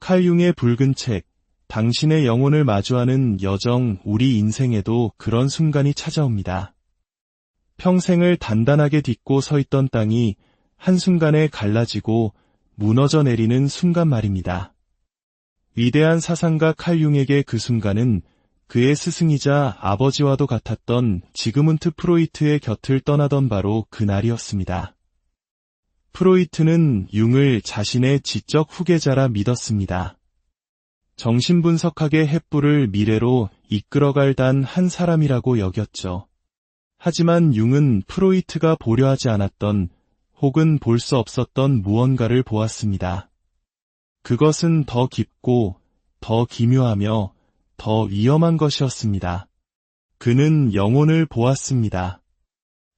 칼 융의 붉은 책, 당신의 영혼을 마주하는 여정. 우리 인생에도 그런 순간이 찾아옵니다. 평생을 단단하게 딛고 서 있던 땅이 한순간에 갈라지고 무너져 내리는 순간 말입니다. 위대한 사상가 칼 융에게 그 순간은 그의 스승이자 아버지와도 같았던 지그문트 프로이트의 곁을 떠나던 바로 그날이었습니다. 프로이트는 융을 자신의 지적 후계자라 믿었습니다. 정신분석학의 횃불을 미래로 이끌어갈 단 한 사람이라고 여겼죠. 하지만 융은 프로이트가 보려 하지 않았던 혹은 볼 수 없었던 무언가를 보았습니다. 그것은 더 깊고 더 기묘하며 더 위험한 것이었습니다. 그는 영혼을 보았습니다.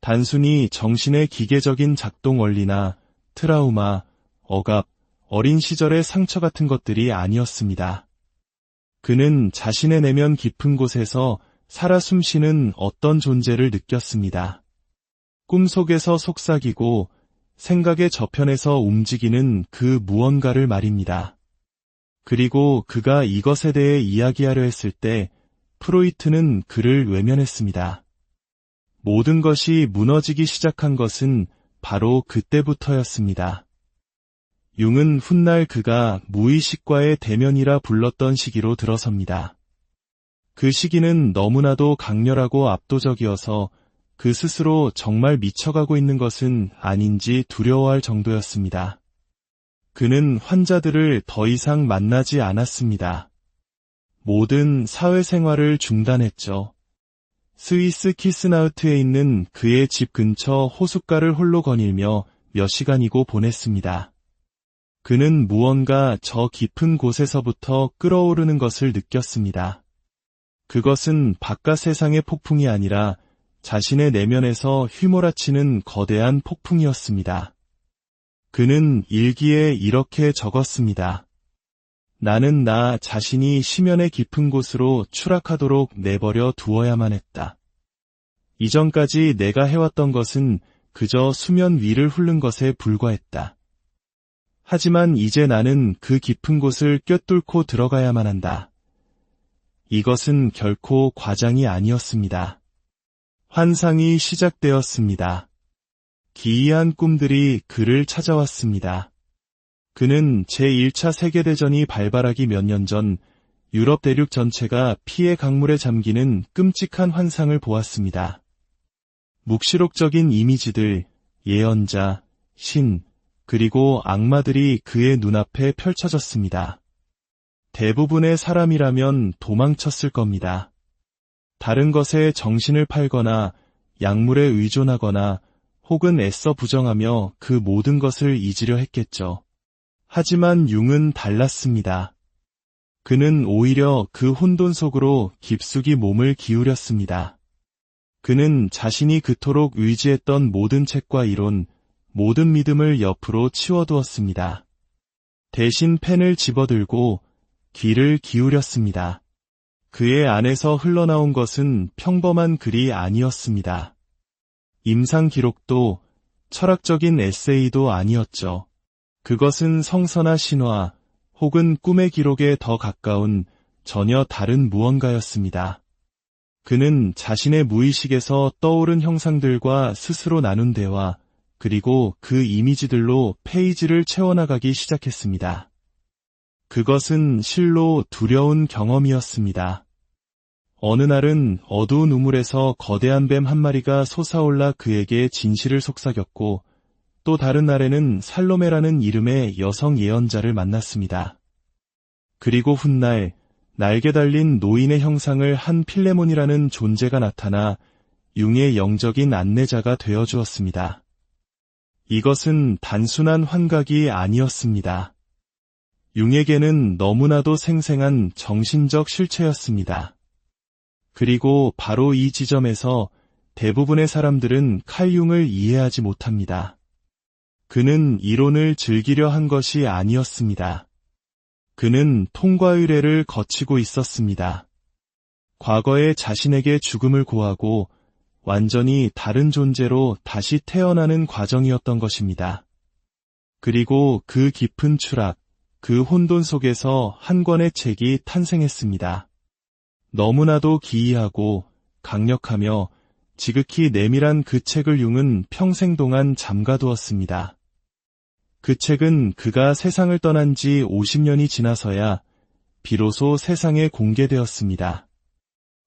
단순히 정신의 기계적인 작동 원리나 트라우마, 억압, 어린 시절의 상처 같은 것들이 아니었습니다. 그는 자신의 내면 깊은 곳에서 살아 숨쉬는 어떤 존재를 느꼈습니다. 꿈속에서 속삭이고 생각의 저편에서 움직이는 그 무언가를 말입니다. 그리고 그가 이것에 대해 이야기하려 했을 때 프로이트는 그를 외면했습니다. 모든 것이 무너지기 시작한 것은 바로 그때부터였습니다. 융은 훗날 그가 무의식과의 대면이라 불렀던 시기로 들어섭니다. 그 시기는 너무나도 강렬하고 압도적이어서 그 스스로 정말 미쳐가고 있는 것은 아닌지 두려워할 정도였습니다. 그는 환자들을 더 이상 만나지 않았습니다. 모든 사회생활을 중단했죠. 스위스 키스나우트에 있는 그의 집 근처 호숫가를 홀로 거닐며 몇 시간이고 보냈습니다. 그는 무언가 저 깊은 곳에서부터 끓어오르는 것을 느꼈습니다. 그것은 바깥 세상의 폭풍이 아니라 자신의 내면에서 휘몰아치는 거대한 폭풍이었습니다. 그는 일기에 이렇게 적었습니다. 나는 나 자신이 심연의 깊은 곳으로 추락하도록 내버려 두어야만 했다. 이전까지 내가 해왔던 것은 그저 수면 위를 훑는 것에 불과했다. 하지만 이제 나는 그 깊은 곳을 꿰뚫고 들어가야만 한다. 이것은 결코 과장이 아니었습니다. 환상이 시작되었습니다. 기이한 꿈들이 그를 찾아왔습니다. 그는 제1차 세계대전이 발발하기 몇 년 전 유럽 대륙 전체가 피해 강물에 잠기는 끔찍한 환상을 보았습니다. 묵시록적인 이미지들, 예언자, 신, 그리고 악마들이 그의 눈앞에 펼쳐졌습니다. 대부분의 사람이라면 도망쳤을 겁니다. 다른 것에 정신을 팔거나 약물에 의존하거나 혹은 애써 부정하며 그 모든 것을 잊으려 했겠죠. 하지만 융은 달랐습니다. 그는 오히려 그 혼돈 속으로 깊숙이 몸을 기울였습니다. 그는 자신이 그토록 의지했던 모든 책과 이론, 모든 믿음을 옆으로 치워두었습니다. 대신 펜을 집어들고 귀를 기울였습니다. 그의 안에서 흘러나온 것은 평범한 글이 아니었습니다. 임상 기록도 철학적인 에세이도 아니었죠. 그것은 성서나 신화 혹은 꿈의 기록에 더 가까운 전혀 다른 무언가였습니다. 그는 자신의 무의식에서 떠오른 형상들과 스스로 나눈 대화, 그리고 그 이미지들로 페이지를 채워나가기 시작했습니다. 그것은 실로 두려운 경험이었습니다. 어느 날은 어두운 우물에서 거대한 뱀 한 마리가 솟아올라 그에게 진실을 속삭였고, 또 다른 날에는 살로메라는 이름의 여성 예언자를 만났습니다. 그리고 훗날 날개 달린 노인의 형상을 한 필레몬이라는 존재가 나타나 융의 영적인 안내자가 되어주었습니다. 이것은 단순한 환각이 아니었습니다. 융에게는 너무나도 생생한 정신적 실체였습니다. 그리고 바로 이 지점에서 대부분의 사람들은 칼 융을 이해하지 못합니다. 그는 이론을 즐기려 한 것이 아니었습니다. 그는 통과 의례를 거치고 있었습니다. 과거에 자신에게 죽음을 고하고 완전히 다른 존재로 다시 태어나는 과정이었던 것입니다. 그리고 그 깊은 추락, 그 혼돈 속에서 한 권의 책이 탄생했습니다. 너무나도 기이하고 강력하며 지극히 내밀한 그 책을 융은 평생 동안 잠가두었습니다. 그 책은 그가 세상을 떠난 지 50년이 지나서야 비로소 세상에 공개되었습니다.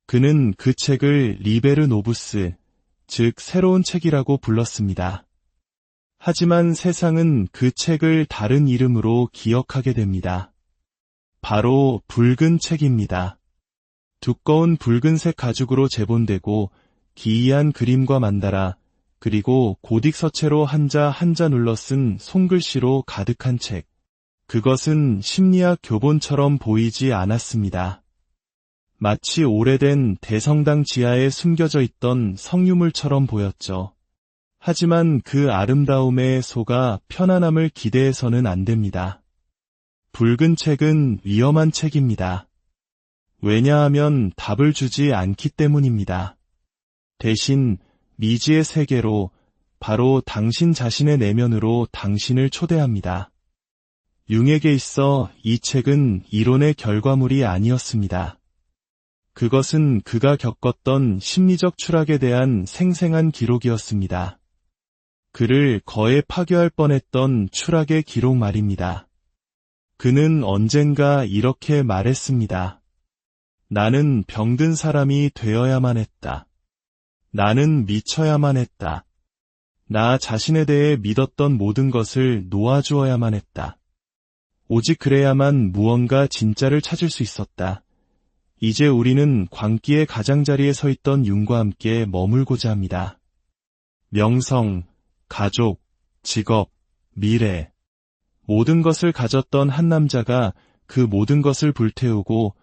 그는 그 책을 리베르 노부스, 즉 새로운 책이라고 불렀습니다. 하지만 세상은 그 책을 다른 이름으로 기억하게 됩니다. 바로 붉은 책입니다. 두꺼운 붉은색 가죽으로 제본되고 기이한 그림과 만다라, 그리고 고딕서체로 한자 한자 눌러 쓴 손글씨로 가득한 책. 그것은 심리학 교본처럼 보이지 않았습니다. 마치 오래된 대성당 지하에 숨겨져 있던 성유물처럼 보였죠. 하지만 그 아름다움에 속아 편안함을 기대해서는 안 됩니다. 붉은 책은 위험한 책입니다. 왜냐하면 답을 주지 않기 때문입니다. 대신 미지의 세계로, 바로 당신 자신의 내면으로 당신을 초대합니다. 융에게 있어 이 책은 이론의 결과물이 아니었습니다. 그것은 그가 겪었던 심리적 추락에 대한 생생한 기록이었습니다. 그를 거에 파괴할 뻔했던 추락의 기록 말입니다. 그는 언젠가 이렇게 말했습니다. 나는 병든 사람이 되어야만 했다. 나는 미쳐야만 했다. 나 자신에 대해 믿었던 모든 것을 놓아주어야만 했다. 오직 그래야만 무언가 진짜를 찾을 수 있었다. 이제 우리는 광기의 가장자리에 서 있던 융과 함께 머물고자 합니다. 명성, 가족, 직업, 미래. 모든 것을 가졌던 한 남자가 그 모든 것을 불태우고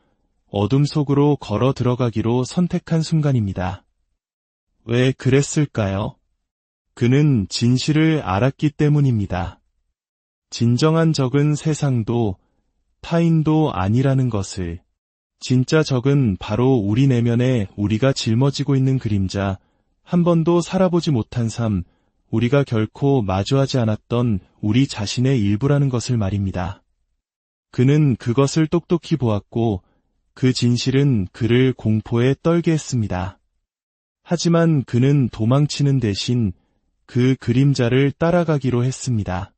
어둠 속으로 걸어 들어가기로 선택한 순간입니다. 왜 그랬을까요? 그는 진실을 알았기 때문입니다. 진정한 적은 세상도 타인도 아니라는 것을. 진짜 적은 바로 우리 내면에 우리가 짊어지고 있는 그림자, 한 번도 살아보지 못한 삶, 우리가 결코 마주하지 않았던 우리 자신의 일부라는 것을 말입니다. 그는 그것을 똑똑히 보았고 그 진실은 그를 공포에 떨게 했습니다. 하지만 그는 도망치는 대신 그 그림자를 따라가기로 했습니다.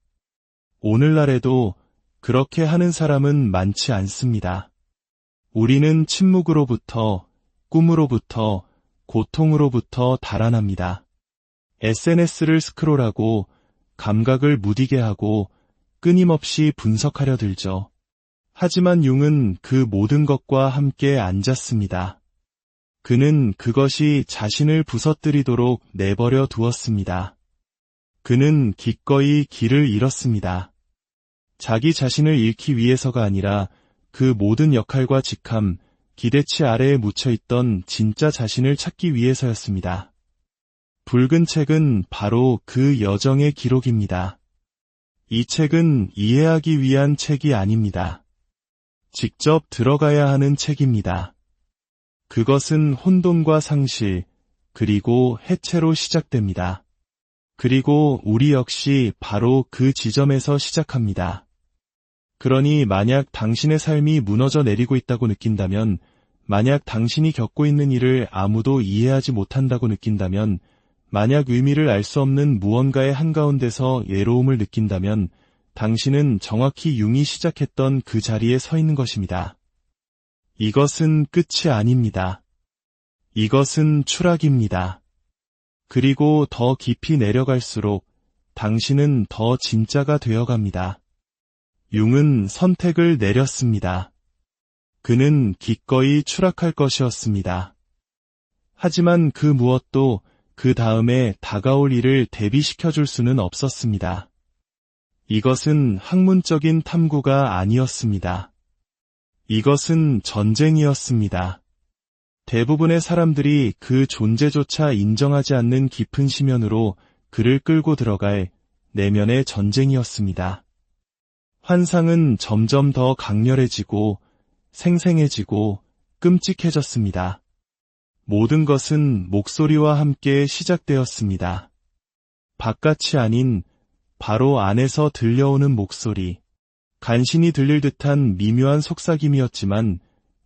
오늘날에도 그렇게 하는 사람은 많지 않습니다. 우리는 침묵으로부터, 꿈으로부터, 고통으로부터 달아납니다. SNS를 스크롤하고 감각을 무디게 하고 끊임없이 분석하려 들죠. 하지만 융은 그 모든 것과 함께 앉았습니다. 그는 그것이 자신을 부서뜨리도록 내버려 두었습니다. 그는 기꺼이 길을 잃었습니다. 자기 자신을 잃기 위해서가 아니라 그 모든 역할과 직함, 기대치 아래에 묻혀있던 진짜 자신을 찾기 위해서였습니다. 붉은 책은 바로 그 여정의 기록입니다. 이 책은 이해하기 위한 책이 아닙니다. 직접 들어가야 하는 책입니다. 그것은 혼돈과 상실, 그리고 해체로 시작됩니다. 그리고 우리 역시 바로 그 지점에서 시작합니다. 그러니 만약 당신의 삶이 무너져 내리고 있다고 느낀다면, 만약 당신이 겪고 있는 일을 아무도 이해하지 못한다고 느낀다면, 만약 의미를 알 수 없는 무언가의 한가운데서 외로움을 느낀다면, 당신은 정확히 융이 시작했던 그 자리에 서 있는 것입니다. 이것은 끝이 아닙니다. 이것은 추락입니다. 그리고 더 깊이 내려갈수록 당신은 더 진짜가 되어갑니다. 융은 선택을 내렸습니다. 그는 기꺼이 추락할 것이었습니다. 하지만 그 무엇도 그 다음에 다가올 일을 대비시켜줄 수는 없었습니다. 이것은 학문적인 탐구가 아니었습니다. 이것은 전쟁이었습니다. 대부분의 사람들이 그 존재조차 인정하지 않는 깊은 심연으로 그를 끌고 들어갈 내면의 전쟁이었습니다. 환상은 점점 더 강렬해지고 생생해지고 끔찍해졌습니다. 모든 것은 목소리와 함께 시작되었습니다. 바깥이 아닌 바로 안에서 들려오는 목소리. 간신히 들릴 듯한 미묘한 속삭임이었지만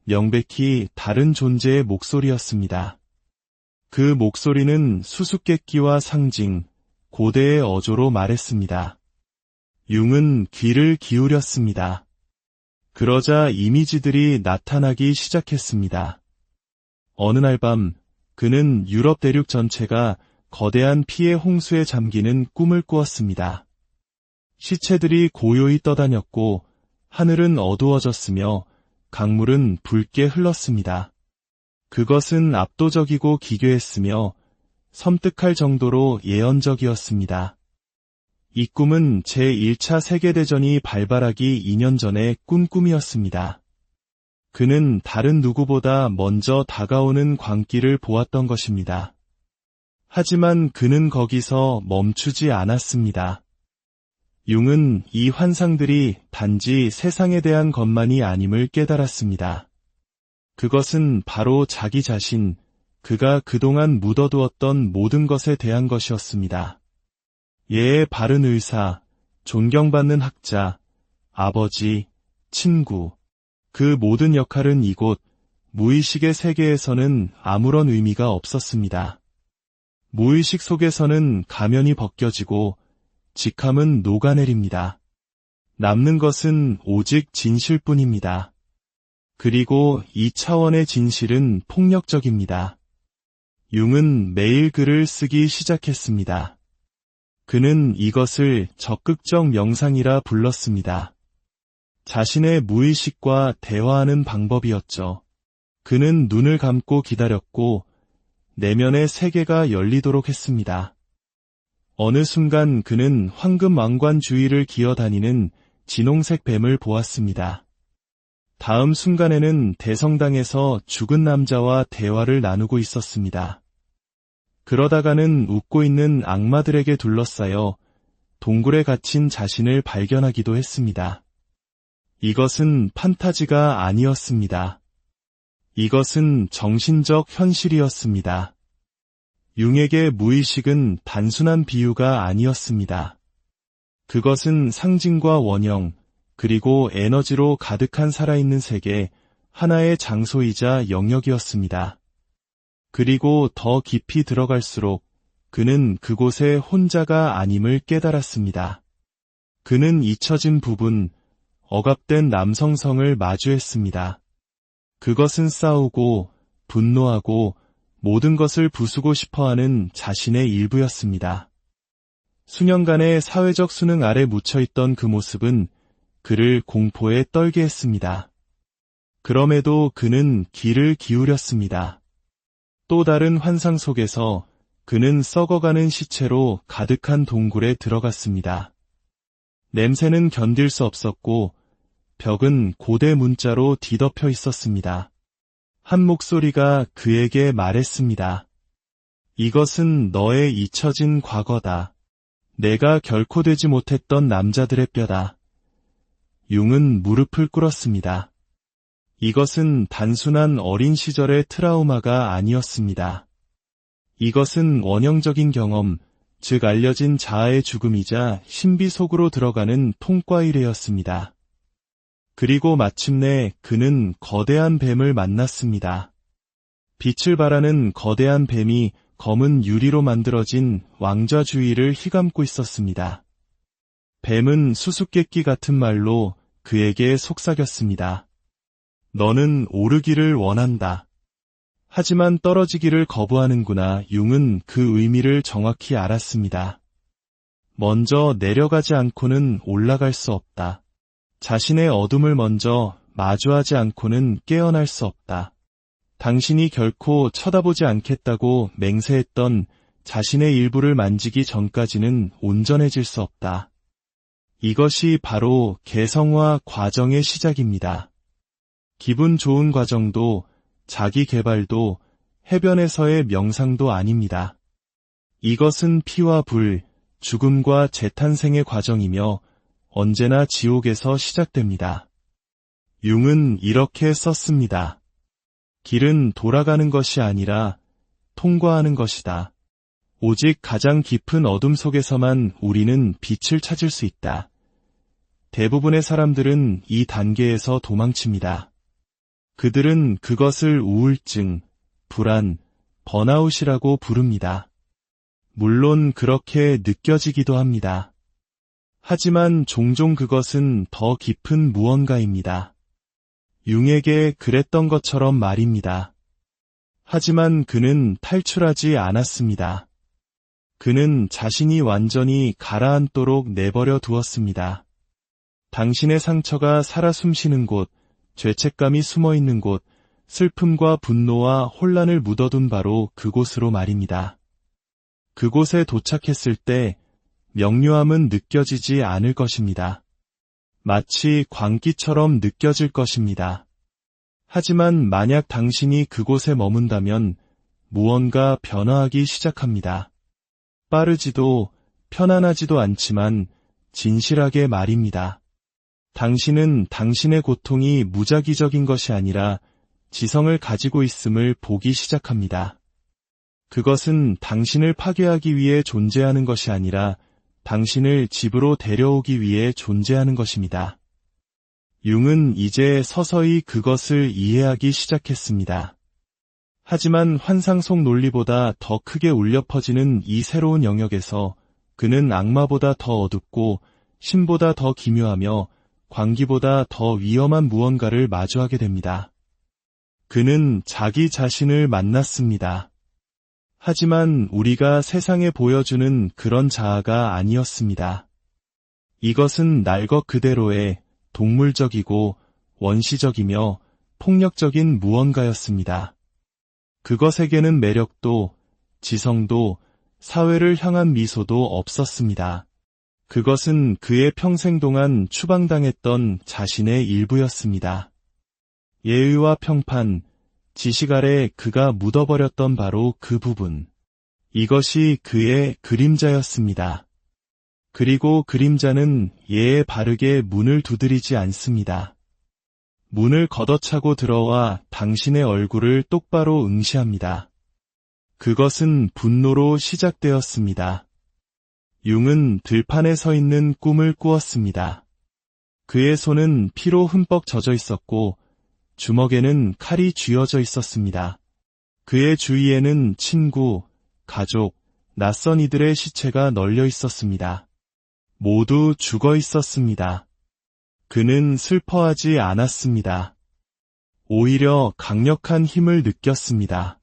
명백히 다른 존재의 목소리였습니다. 그 목소리는 수수께끼와 상징, 고대의 어조로 말했습니다. 융은 귀를 기울였습니다. 그러자 이미지들이 나타나기 시작했습니다. 어느 날 밤 그는 유럽 대륙 전체가 거대한 피해 홍수에 잠기는 꿈을 꾸었습니다. 시체들이 고요히 떠다녔고 하늘은 어두워졌으며 강물은 붉게 흘렀습니다. 그것은 압도적이고 기괴했으며 섬뜩할 정도로 예언적이었습니다. 이 꿈은 제1차 세계대전이 발발하기 2년 전에 꾼 꿈이었습니다. 그는 다른 누구보다 먼저 다가오는 광기를 보았던 것입니다. 하지만 그는 거기서 멈추지 않았습니다. 융은 이 환상들이 단지 세상에 대한 것만이 아님을 깨달았습니다. 그것은 바로 자기 자신, 그가 그동안 묻어두었던 모든 것에 대한 것이었습니다. 예의 바른 의사, 존경받는 학자, 아버지, 친구, 그 모든 역할은 이곳 무의식의 세계에서는 아무런 의미가 없었습니다. 무의식 속에서는 가면이 벗겨지고 직함은 녹아내립니다. 남는 것은 오직 진실뿐입니다. 그리고 이 차원의 진실은 폭력적입니다. 융은 매일 글을 쓰기 시작했습니다. 그는 이것을 적극적 명상이라 불렀습니다. 자신의 무의식과 대화하는 방법이었죠. 그는 눈을 감고 기다렸고 내면의 세계가 열리도록 했습니다. 어느 순간 그는 황금 왕관 주위를 기어다니는 진홍색 뱀을 보았습니다. 다음 순간에는 대성당에서 죽은 남자와 대화를 나누고 있었습니다. 그러다가는 웃고 있는 악마들에게 둘러싸여 동굴에 갇힌 자신을 발견하기도 했습니다. 이것은 판타지가 아니었습니다. 이것은 정신적 현실이었습니다. 융에게 무의식은 단순한 비유가 아니었습니다. 그것은 상징과 원형, 그리고 에너지로 가득한 살아있는 세계, 하나의 장소이자 영역이었습니다. 그리고 더 깊이 들어갈수록 그는 그곳에 혼자가 아님을 깨달았습니다. 그는 잊혀진 부분, 억압된 남성성을 마주했습니다. 그것은 싸우고 분노하고 모든 것을 부수고 싶어하는 자신의 일부였습니다. 수년간의 사회적 수능 아래 묻혀있던 그 모습은 그를 공포에 떨게 했습니다. 그럼에도 그는 귀를 기울였습니다. 또 다른 환상 속에서 그는 썩어가는 시체로 가득한 동굴에 들어갔습니다. 냄새는 견딜 수 없었고 벽은 고대 문자로 뒤덮여 있었습니다. 한 목소리가 그에게 말했습니다. 이것은 너의 잊혀진 과거다. 내가 결코 되지 못했던 남자들의 뼈다. 융은 무릎을 꿇었습니다. 이것은 단순한 어린 시절의 트라우마가 아니었습니다. 이것은 원형적인 경험, 즉 알려진 자아의 죽음이자 신비 속으로 들어가는 통과 이래였습니다. 그리고 마침내 그는 거대한 뱀을 만났습니다. 빛을 발하는 거대한 뱀이 검은 유리로 만들어진 왕좌 주위를 휘감고 있었습니다. 뱀은 수수께끼 같은 말로 그에게 속삭였습니다. 너는 오르기를 원한다. 하지만 떨어지기를 거부하는구나. 융은 그 의미를 정확히 알았습니다. 먼저 내려가지 않고는 올라갈 수 없다. 자신의 어둠을 먼저 마주하지 않고는 깨어날 수 없다. 당신이 결코 쳐다보지 않겠다고 맹세했던 자신의 일부를 만지기 전까지는 온전해질 수 없다. 이것이 바로 개성화 과정의 시작입니다. 기분 좋은 과정도 자기 개발도 해변에서의 명상도 아닙니다. 이것은 피와 불, 죽음과 재탄생의 과정이며 언제나 지옥에서 시작됩니다. 융은 이렇게 썼습니다. 길은 돌아가는 것이 아니라 통과하는 것이다. 오직 가장 깊은 어둠 속에서만 우리는 빛을 찾을 수 있다. 대부분의 사람들은 이 단계에서 도망칩니다. 그들은 그것을 우울증, 불안, 번아웃이라고 부릅니다. 물론 그렇게 느껴지기도 합니다. 하지만 종종 그것은 더 깊은 무언가입니다. 융에게 그랬던 것처럼 말입니다. 하지만 그는 탈출하지 않았습니다. 그는 자신이 완전히 가라앉도록 내버려 두었습니다. 당신의 상처가 살아 숨쉬는 곳, 죄책감이 숨어있는 곳, 슬픔과 분노와 혼란을 묻어둔 바로 그곳으로 말입니다. 그곳에 도착했을 때 명료함은 느껴지지 않을 것입니다. 마치 광기처럼 느껴질 것입니다. 하지만 만약 당신이 그곳에 머문다면 무언가 변화하기 시작합니다. 빠르지도 편안하지도 않지만 진실하게 말입니다. 당신은 당신의 고통이 무작위적인 것이 아니라 지성을 가지고 있음을 보기 시작합니다. 그것은 당신을 파괴하기 위해 존재하는 것이 아니라 당신을 집으로 데려오기 위해 존재하는 것입니다. 융은 이제 서서히 그것을 이해하기 시작했습니다. 하지만 환상 속 논리보다 더 크게 울려 퍼지는 이 새로운 영역에서 그는 악마보다 더 어둡고 신보다 더 기묘하며 광기보다 더 위험한 무언가를 마주하게 됩니다. 그는 자기 자신을 만났습니다. 하지만 우리가 세상에 보여주는 그런 자아가 아니었습니다. 이것은 날 것 그대로의 동물적이고 원시적이며 폭력적인 무언가였습니다. 그것에게는 매력도, 지성도, 사회를 향한 미소도 없었습니다. 그것은 그의 평생 동안 추방당했던 자신의 일부였습니다. 예의와 평판, 지식 아래 그가 묻어버렸던 바로 그 부분. 이것이 그의 그림자였습니다. 그리고 그림자는 예에 바르게 문을 두드리지 않습니다. 문을 걷어차고 들어와 당신의 얼굴을 똑바로 응시합니다. 그것은 분노로 시작되었습니다. 융은 들판에 서 있는 꿈을 꾸었습니다. 그의 손은 피로 흠뻑 젖어 있었고 주먹에는 칼이 쥐어져 있었습니다. 그의 주위에는 친구, 가족, 낯선 이들의 시체가 널려 있었습니다. 모두 죽어 있었습니다. 그는 슬퍼하지 않았습니다. 오히려 강력한 힘을 느꼈습니다.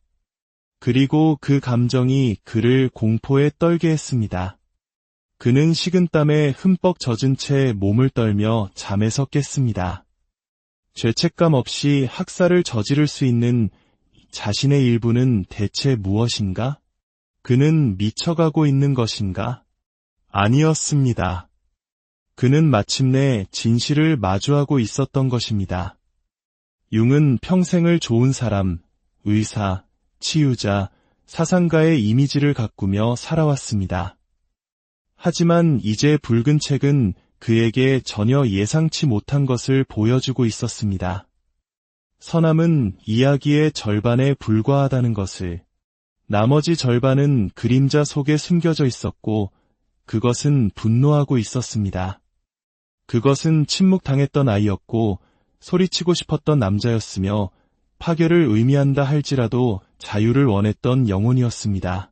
그리고 그 감정이 그를 공포에 떨게 했습니다. 그는 식은땀에 흠뻑 젖은 채 몸을 떨며 잠에서 깼습니다. 죄책감 없이 학살을 저지를 수 있는 자신의 일부는 대체 무엇인가? 그는 미쳐가고 있는 것인가? 아니었습니다. 그는 마침내 진실을 마주하고 있었던 것입니다. 융은 평생을 좋은 사람, 의사, 치유자, 사상가의 이미지를 가꾸며 살아왔습니다. 하지만 이제 붉은 책은 그에게 전혀 예상치 못한 것을 보여주고 있었습니다. 선함은 이야기의 절반에 불과하다는 것을, 나머지 절반은 그림자 속에 숨겨져 있었고 그것은 분노하고 있었습니다. 그것은 침묵당했던 아이였고 소리치고 싶었던 남자였으며 파괴를 의미한다 할지라도 자유를 원했던 영혼이었습니다.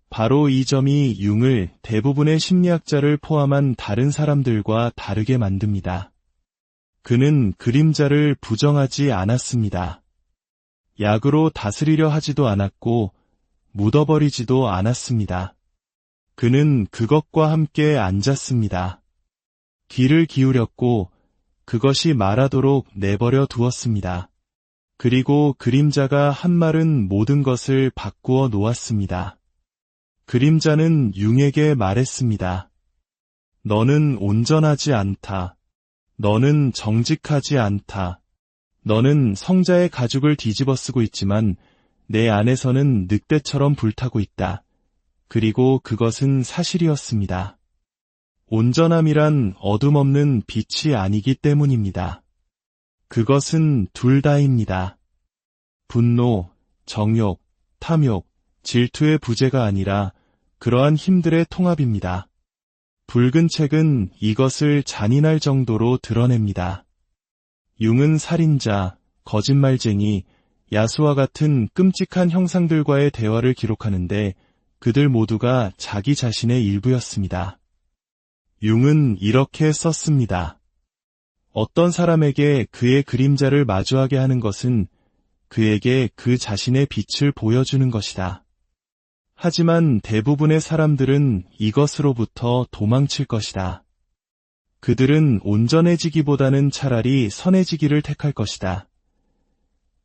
바로 이 점이 융을 대부분의 심리학자를 포함한 다른 사람들과 다르게 만듭니다. 그는 그림자를 부정하지 않았습니다. 약으로 다스리려 하지도 않았고 묻어버리지도 않았습니다. 그는 그것과 함께 앉았습니다. 귀를 기울였고 그것이 말하도록 내버려 두었습니다. 그리고 그림자가 한 말은 모든 것을 바꾸어 놓았습니다. 그림자는 융에게 말했습니다. 너는 온전하지 않다. 너는 정직하지 않다. 너는 성자의 가죽을 뒤집어 쓰고 있지만 내 안에서는 늑대처럼 불타고 있다. 그리고 그것은 사실이었습니다. 온전함이란 어둠 없는 빛이 아니기 때문입니다. 그것은 둘 다입니다. 분노, 정욕, 탐욕, 질투의 부재가 아니라 그러한 힘들의 통합입니다. 붉은 책은 이것을 잔인할 정도로 드러냅니다. 융은 살인자, 거짓말쟁이, 야수와 같은 끔찍한 형상들과의 대화를 기록하는데 그들 모두가 자기 자신의 일부였습니다. 융은 이렇게 썼습니다. 어떤 사람에게 그의 그림자를 마주하게 하는 것은 그에게 그 자신의 빛을 보여주는 것이다. 하지만 대부분의 사람들은 이것으로부터 도망칠 것이다. 그들은 온전해지기보다는 차라리 선해지기를 택할 것이다.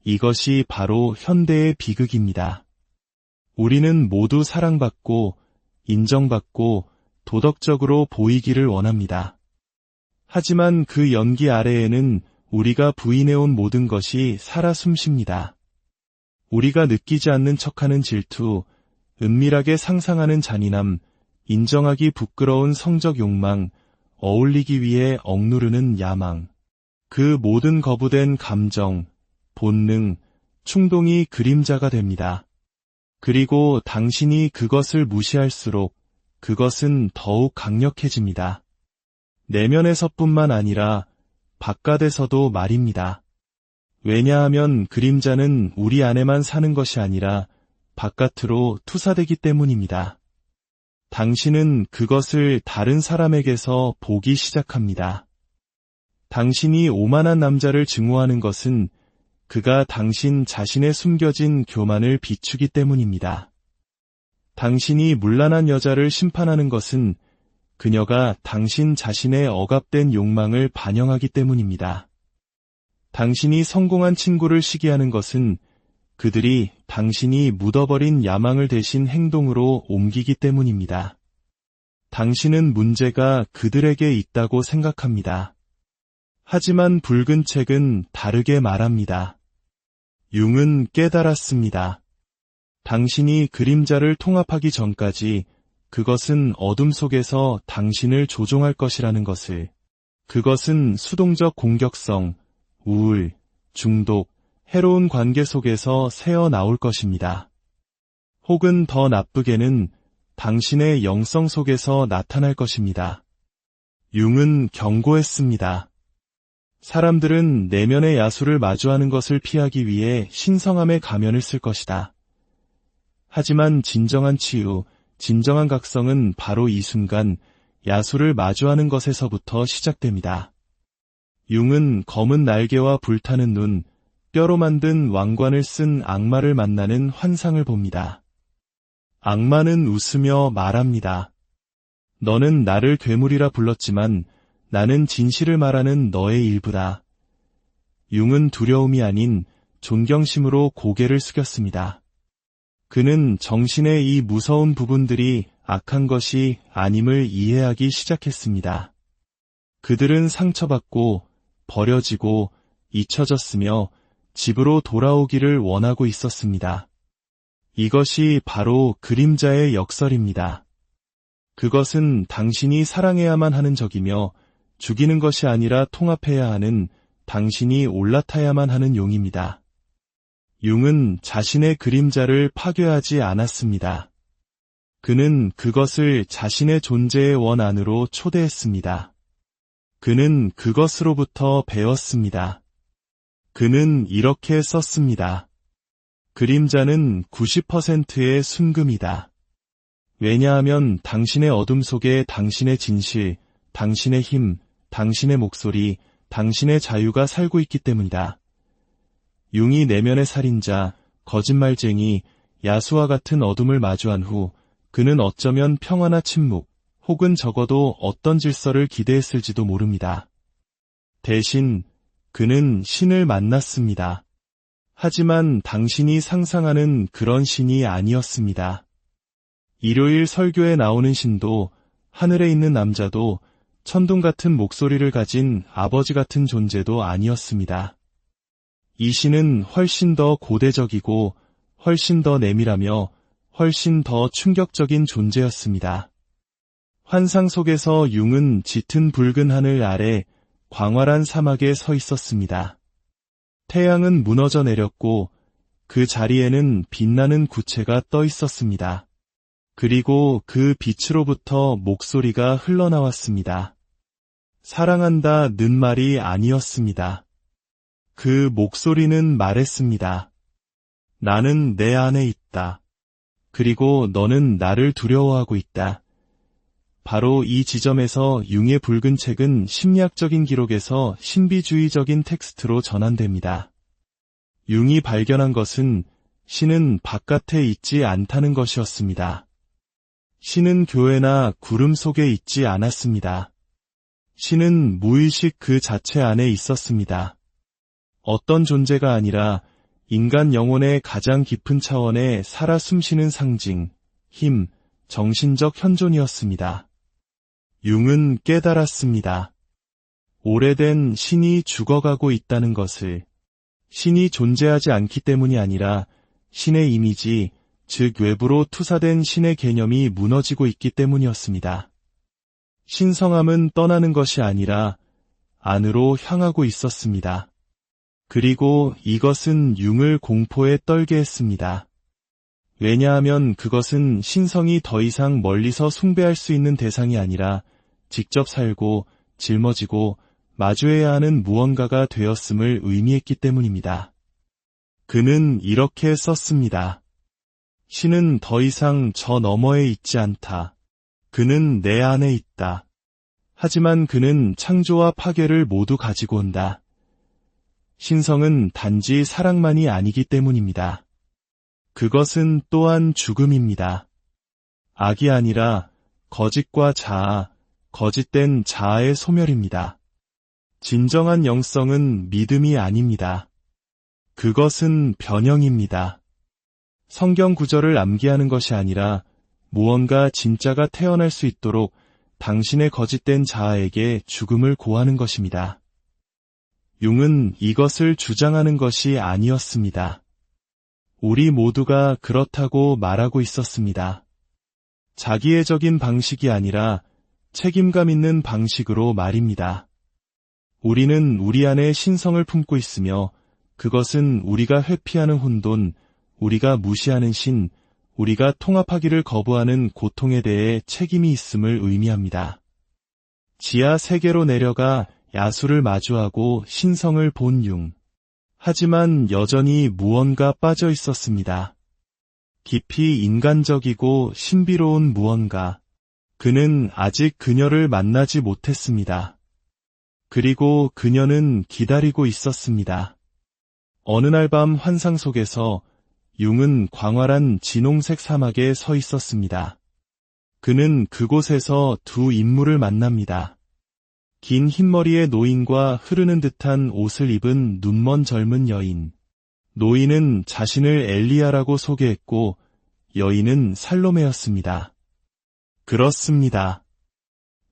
이것이 바로 현대의 비극입니다. 우리는 모두 사랑받고 인정받고 도덕적으로 보이기를 원합니다. 하지만 그 연기 아래에는 우리가 부인해온 모든 것이 살아 숨쉽니다. 우리가 느끼지 않는 척하는 질투, 은밀하게 상상하는 잔인함, 인정하기 부끄러운 성적 욕망, 어울리기 위해 억누르는 야망. 그 모든 거부된 감정, 본능, 충동이 그림자가 됩니다. 그리고 당신이 그것을 무시할수록 그것은 더욱 강력해집니다. 내면에서뿐만 아니라 바깥에서도 말입니다. 왜냐하면 그림자는 우리 안에만 사는 것이 아니라 바깥으로 투사되기 때문입니다. 당신은 그것을 다른 사람에게서 보기 시작합니다. 당신이 오만한 남자를 증오하는 것은 그가 당신 자신의 숨겨진 교만을 비추기 때문입니다. 당신이 문란한 여자를 심판하는 것은 그녀가 당신 자신의 억압된 욕망을 반영하기 때문입니다. 당신이 성공한 친구를 시기하는 것은 그들이 당신이 묻어버린 야망을 대신 행동으로 옮기기 때문입니다. 당신은 문제가 그들에게 있다고 생각합니다. 하지만 붉은 책은 다르게 말합니다. 융은 깨달았습니다. 당신이 그림자를 통합하기 전까지 그것은 어둠 속에서 당신을 조종할 것이라는 것을, 그것은 수동적 공격성, 우울, 중독, 해로운 관계 속에서 새어 나올 것입니다. 혹은 더 나쁘게는 당신의 영성 속에서 나타날 것입니다. 융은 경고했습니다. 사람들은 내면의 야수를 마주하는 것을 피하기 위해 신성함의 가면을 쓸 것이다. 하지만 진정한 치유, 진정한 각성은 바로 이 순간 야수를 마주하는 것에서부터 시작됩니다. 융은 검은 날개와 불타는 눈, 뼈로 만든 왕관을 쓴 악마를 만나는 환상을 봅니다. 악마는 웃으며 말합니다. 너는 나를 괴물이라 불렀지만 나는 진실을 말하는 너의 일부다. 융은 두려움이 아닌 존경심으로 고개를 숙였습니다. 그는 정신의 이 무서운 부분들이 악한 것이 아님을 이해하기 시작했습니다. 그들은 상처받고 버려지고 잊혀졌으며 집으로 돌아오기를 원하고 있었습니다. 이것이 바로 그림자의 역설입니다. 그것은 당신이 사랑해야만 하는 적이며 죽이는 것이 아니라 통합해야 하는, 당신이 올라타야만 하는 용입니다. 융은 자신의 그림자를 파괴하지 않았습니다. 그는 그것을 자신의 존재의 원 안으로 초대했습니다. 그는 그것으로부터 배웠습니다. 그는 이렇게 썼습니다. 그림자는 90%의 순금이다. 왜냐하면 당신의 어둠 속에 당신의 진실, 당신의 힘, 당신의 목소리, 당신의 자유가 살고 있기 때문이다. 융이 내면의 살인자, 거짓말쟁이, 야수와 같은 어둠을 마주한 후 그는 어쩌면 평화나 침묵, 혹은 적어도 어떤 질서를 기대했을지도 모릅니다. 대신 그는 신을 만났습니다. 하지만 당신이 상상하는 그런 신이 아니었습니다. 일요일 설교에 나오는 신도, 하늘에 있는 남자도, 천둥 같은 목소리를 가진 아버지 같은 존재도 아니었습니다. 이 신은 훨씬 더 고대적이고 훨씬 더 내밀하며 훨씬 더 충격적인 존재였습니다. 환상 속에서 융은 짙은 붉은 하늘 아래 광활한 사막에 서 있었습니다. 태양은 무너져 내렸고 그 자리에는 빛나는 구체가 떠 있었습니다. 그리고 그 빛으로부터 목소리가 흘러나왔습니다. 사랑한다는 말이 아니었습니다. 그 목소리는 말했습니다. 나는 내 안에 있다. 그리고 너는 나를 두려워하고 있다. 바로 이 지점에서 융의 붉은 책은 심리학적인 기록에서 신비주의적인 텍스트로 전환됩니다. 융이 발견한 것은 신은 바깥에 있지 않다는 것이었습니다. 신은 교회나 구름 속에 있지 않았습니다. 신은 무의식 그 자체 안에 있었습니다. 어떤 존재가 아니라 인간 영혼의 가장 깊은 차원에 살아 숨쉬는 상징, 힘, 정신적 현존이었습니다. 융은 깨달았습니다. 오래된 신이 죽어가고 있다는 것을, 신이 존재하지 않기 때문이 아니라 신의 이미지, 즉 외부로 투사된 신의 개념이 무너지고 있기 때문이었습니다. 신성함은 떠나는 것이 아니라 안으로 향하고 있었습니다. 그리고 이것은 융을 공포에 떨게 했습니다. 왜냐하면 그것은 신성이 더 이상 멀리서 숭배할 수 있는 대상이 아니라 직접 살고 짊어지고 마주해야 하는 무언가가 되었음을 의미했기 때문입니다. 그는 이렇게 썼습니다. 신은 더 이상 저 너머에 있지 않다. 그는 내 안에 있다. 하지만 그는 창조와 파괴를 모두 가지고 온다. 신성은 단지 사랑만이 아니기 때문입니다. 그것은 또한 죽음입니다. 악이 아니라 거짓과 자아, 거짓된 자아의 소멸입니다. 진정한 영성은 믿음이 아닙니다. 그것은 변형입니다. 성경 구절을 암기하는 것이 아니라 무언가 진짜가 태어날 수 있도록 당신의 거짓된 자아에게 죽음을 고하는 것입니다. 융은 이것을 주장하는 것이 아니었습니다. 우리 모두가 그렇다고 말하고 있었습니다. 자기애적인 방식이 아니라 책임감 있는 방식으로 말입니다. 우리는 우리 안에 신성을 품고 있으며 그것은 우리가 회피하는 혼돈, 우리가 무시하는 신, 우리가 통합하기를 거부하는 고통에 대해 책임이 있음을 의미합니다. 지하 세계로 내려가 야수를 마주하고 신성을 본 융. 하지만 여전히 무언가 빠져 있었습니다. 깊이 인간적이고 신비로운 무언가. 그는 아직 그녀를 만나지 못했습니다. 그리고 그녀는 기다리고 있었습니다. 어느 날 밤 환상 속에서 융은 광활한 진홍색 사막에 서 있었습니다. 그는 그곳에서 두 인물을 만납니다. 긴 흰머리의 노인과 흐르는 듯한 옷을 입은 눈먼 젊은 여인. 노인은 자신을 엘리야라고 소개했고 여인은 살로메였습니다. 그렇습니다.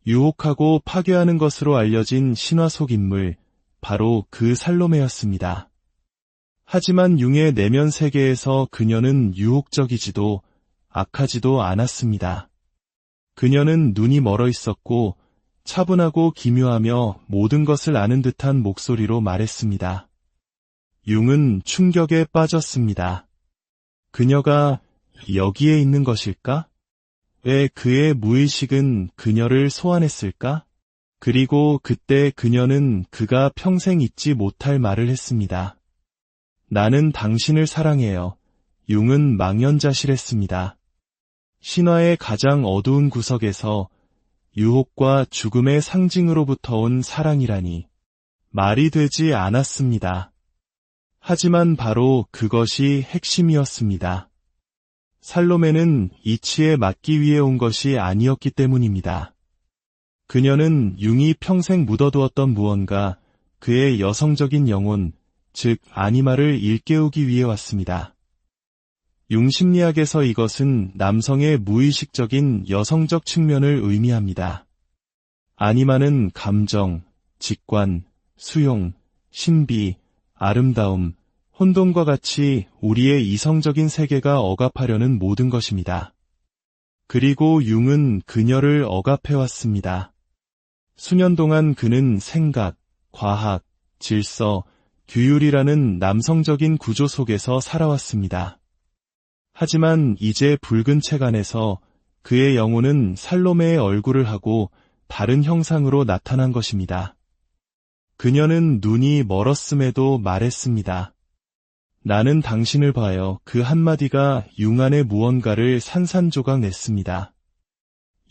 유혹하고 파괴하는 것으로 알려진 신화 속 인물, 바로 그 살로메였습니다. 하지만 융의 내면 세계에서 그녀는 유혹적이지도 악하지도 않았습니다. 그녀는 눈이 멀어 있었고 차분하고 기묘하며 모든 것을 아는 듯한 목소리로 말했습니다. 융은 충격에 빠졌습니다. 그녀가 여기에 있는 것일까? 왜 그의 무의식은 그녀를 소환했을까? 그리고 그때 그녀는 그가 평생 잊지 못할 말을 했습니다. 나는 당신을 사랑해요. 융은 망연자실했습니다. 신화의 가장 어두운 구석에서 유혹과 죽음의 상징으로부터 온 사랑이라니 말이 되지 않았습니다. 하지만 바로 그것이 핵심이었습니다. 살로메는 이치에 맞기 위해 온 것이 아니었기 때문입니다. 그녀는 융이 평생 묻어두었던 무언가, 그의 여성적인 영혼, 즉 아니마를 일깨우기 위해 왔습니다. 융 심리학에서 이것은 남성의 무의식적인 여성적 측면을 의미합니다. 아니마는 감정, 직관, 수용, 신비, 아름다움, 혼돈과 같이 우리의 이성적인 세계가 억압하려는 모든 것입니다. 그리고 융은 그녀를 억압해왔습니다. 수년 동안 그는 생각, 과학, 질서, 규율이라는 남성적인 구조 속에서 살아왔습니다. 하지만 이제 붉은 책 안에서 그의 영혼은 살로메의 얼굴을 하고 다른 형상으로 나타난 것입니다. 그녀는 눈이 멀었음에도 말했습니다. 나는 당신을 봐요. 그 한마디가 융 안에 무언가를 산산조각 냈습니다.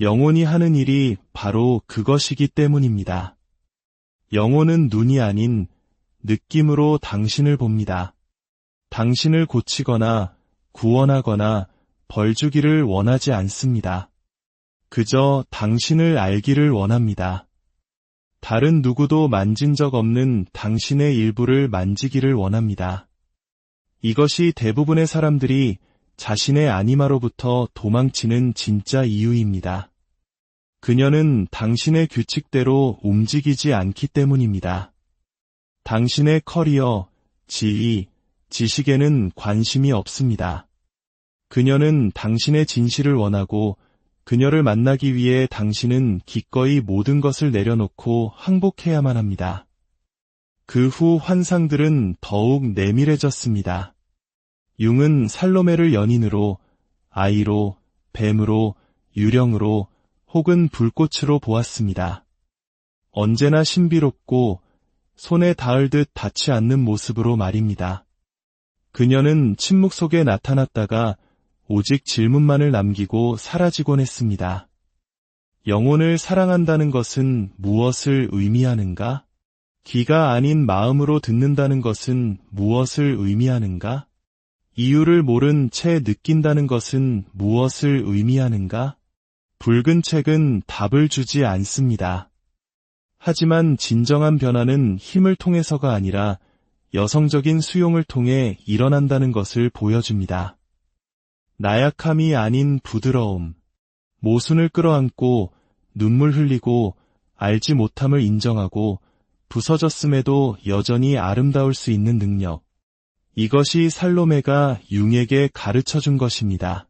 영혼이 하는 일이 바로 그것이기 때문입니다. 영혼은 눈이 아닌 느낌으로 당신을 봅니다. 당신을 고치거나 구원하거나 벌 주기를 원하지 않습니다. 그저 당신을 알기를 원합니다. 다른 누구도 만진 적 없는 당신의 일부를 만지기를 원합니다. 이것이 대부분의 사람들이 자신의 아니마로부터 도망치는 진짜 이유입니다. 그녀는 당신의 규칙대로 움직이지 않기 때문입니다. 당신의 커리어, 지위, 지식에는 관심이 없습니다. 그녀는 당신의 진실을 원하고 그녀를 만나기 위해 당신은 기꺼이 모든 것을 내려놓고 항복해야만 합니다. 그 후 환상들은 더욱 내밀해졌습니다. 융은 살로메를 연인으로, 아이로, 뱀으로, 유령으로 혹은 불꽃으로 보았습니다. 언제나 신비롭고 손에 닿을 듯 닿지 않는 모습으로 말입니다. 그녀는 침묵 속에 나타났다가 오직 질문만을 남기고 사라지곤 했습니다. 영혼을 사랑한다는 것은 무엇을 의미하는가? 귀가 아닌 마음으로 듣는다는 것은 무엇을 의미하는가? 이유를 모른 채 느낀다는 것은 무엇을 의미하는가? 붉은 책은 답을 주지 않습니다. 하지만 진정한 변화는 힘을 통해서가 아니라 여성적인 수용을 통해 일어난다는 것을 보여줍니다. 나약함이 아닌 부드러움, 모순을 끌어안고 눈물 흘리고 알지 못함을 인정하고 부서졌음에도 여전히 아름다울 수 있는 능력. 이것이 살로메가 융에게 가르쳐준 것입니다.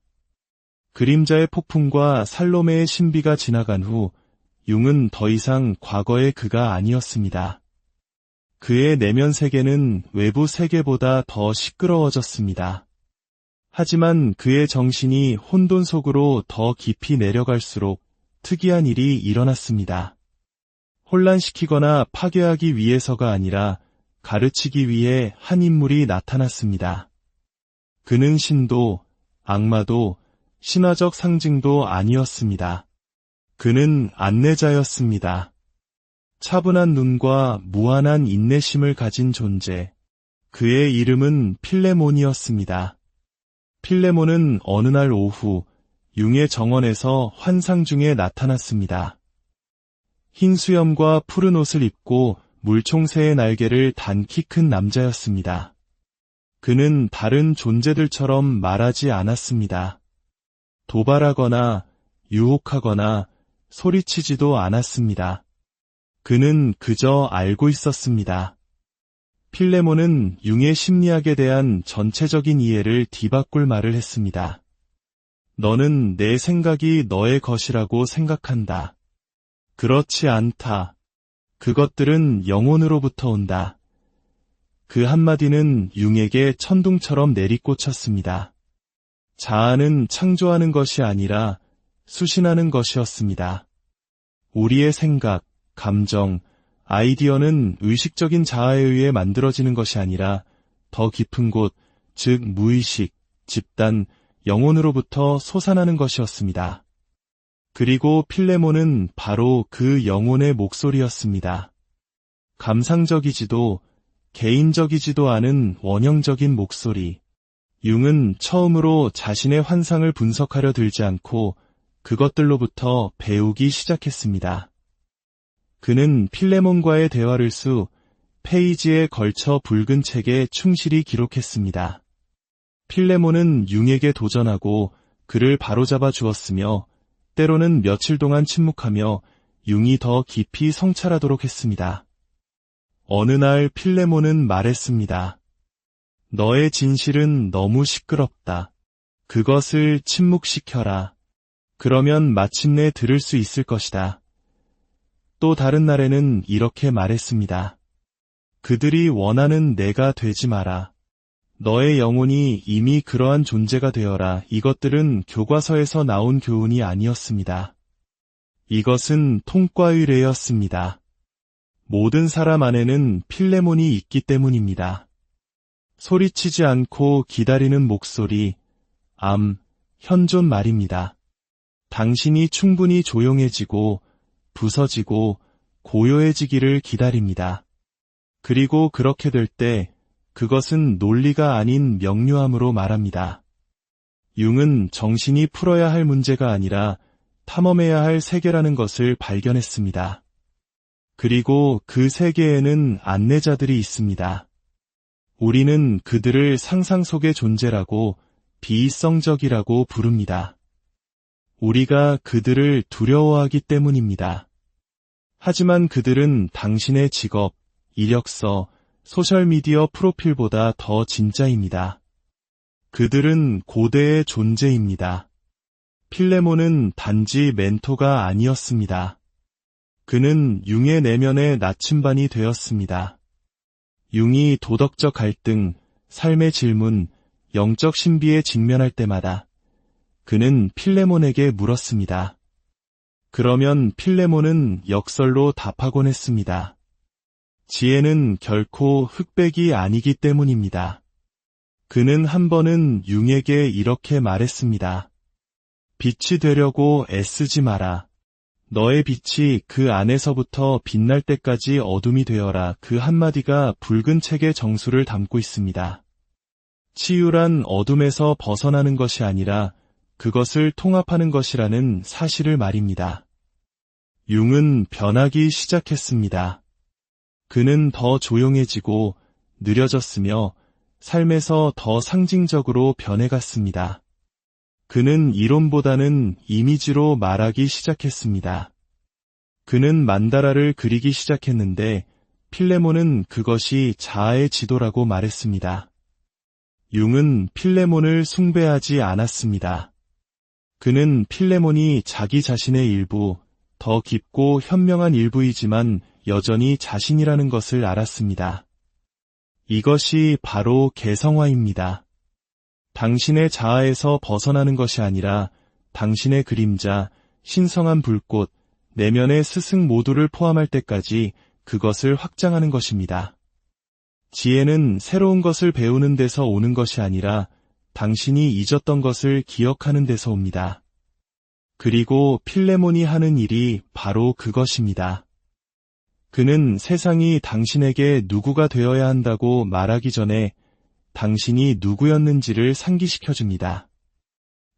그림자의 폭풍과 살로메의 신비가 지나간 후 융은 더 이상 과거의 그가 아니었습니다. 그의 내면 세계는 외부 세계보다 더 시끄러워졌습니다. 하지만 그의 정신이 혼돈 속으로 더 깊이 내려갈수록 특이한 일이 일어났습니다. 혼란시키거나 파괴하기 위해서가 아니라 가르치기 위해 한 인물이 나타났습니다. 그는 신도, 악마도, 신화적 상징도 아니었습니다. 그는 안내자였습니다. 차분한 눈과 무한한 인내심을 가진 존재. 그의 이름은 필레몬이었습니다. 필레몬은 어느 날 오후 융의 정원에서 환상 중에 나타났습니다. 흰 수염과 푸른 옷을 입고 물총새의 날개를 단 키 큰 남자였습니다. 그는 다른 존재들처럼 말하지 않았습니다. 도발하거나 유혹하거나 소리치지도 않았습니다. 그는 그저 알고 있었습니다. 필레몬은 융의 심리학에 대한 전체적인 이해를 뒤바꿀 말을 했습니다. 너는 내 생각이 너의 것이라고 생각한다. 그렇지 않다. 그것들은 영혼으로부터 온다. 그 한마디는 융에게 천둥처럼 내리꽂혔습니다. 자아는 창조하는 것이 아니라 수신하는 것이었습니다. 우리의 생각, 감정, 아이디어는 의식적인 자아에 의해 만들어지는 것이 아니라 더 깊은 곳, 즉 무의식, 집단, 영혼으로부터 솟아나는 것이었습니다. 그리고 필레몬은 바로 그 영혼의 목소리였습니다. 감상적이지도 개인적이지도 않은 원형적인 목소리. 융은 처음으로 자신의 환상을 분석하려 들지 않고 그것들로부터 배우기 시작했습니다. 그는 필레몬과의 대화를 수 페이지에 걸쳐 붉은 책에 충실히 기록했습니다. 필레몬은 융에게 도전하고 그를 바로잡아 주었으며 때로는 며칠 동안 침묵하며 융이 더 깊이 성찰하도록 했습니다. 어느 날 필레몬은 말했습니다. 너의 진실은 너무 시끄럽다. 그것을 침묵시켜라. 그러면 마침내 들을 수 있을 것이다. 또 다른 날에는 이렇게 말했습니다. 그들이 원하는 내가 되지 마라. 너의 영혼이 이미 그러한 존재가 되어라. 이것들은 교과서에서 나온 교훈이 아니었습니다. 이것은 통과 의례였습니다. 모든 사람 안에는 필레몬이 있기 때문입니다. 소리치지 않고 기다리는 목소리, 현존 말입니다. 당신이 충분히 조용해지고 부서지고 고요해지기를 기다립니다. 그리고 그렇게 될 때 그것은 논리가 아닌 명료함으로 말합니다. 융은 정신이 풀어야 할 문제가 아니라 탐험해야 할 세계라는 것을 발견했습니다. 그리고 그 세계에는 안내자들이 있습니다. 우리는 그들을 상상 속의 존재라고 비이성적이라고 부릅니다. 우리가 그들을 두려워하기 때문입니다. 하지만 그들은 당신의 직업, 이력서, 소셜미디어 프로필보다 더 진짜입니다. 그들은 고대의 존재입니다. 필레몬은 단지 멘토가 아니었습니다. 그는 융의 내면의 나침반이 되었습니다. 융이 도덕적 갈등, 삶의 질문, 영적 신비에 직면할 때마다 그는 필레몬에게 물었습니다. 그러면 필레몬은 역설로 답하곤 했습니다. 지혜는 결코 흑백이 아니기 때문입니다. 그는 한 번은 융에게 이렇게 말했습니다. 빛이 되려고 애쓰지 마라. 너의 빛이 그 안에서부터 빛날 때까지 어둠이 되어라. 그 한마디가 붉은 책의 정수를 담고 있습니다. 치유란 어둠에서 벗어나는 것이 아니라 그것을 통합하는 것이라는 사실을 말입니다. 융은 변하기 시작했습니다. 그는 더 조용해지고 느려졌으며 삶에서 더 상징적으로 변해갔습니다. 그는 이론보다는 이미지로 말하기 시작했습니다. 그는 만다라를 그리기 시작했는데 필레몬은 그것이 자아의 지도라고 말했습니다. 융은 필레몬을 숭배하지 않았습니다. 그는 필레몬이 자기 자신의 일부, 더 깊고 현명한 일부이지만 여전히 자신이라는 것을 알았습니다. 이것이 바로 개성화입니다. 당신의 자아에서 벗어나는 것이 아니라 당신의 그림자, 신성한 불꽃, 내면의 스승 모두를 포함할 때까지 그것을 확장하는 것입니다. 지혜는 새로운 것을 배우는 데서 오는 것이 아니라 당신이 잊었던 것을 기억하는 데서 옵니다. 그리고 필레몬이 하는 일이 바로 그것입니다. 그는 세상이 당신에게 누구가 되어야 한다고 말하기 전에 당신이 누구였는지를 상기시켜줍니다.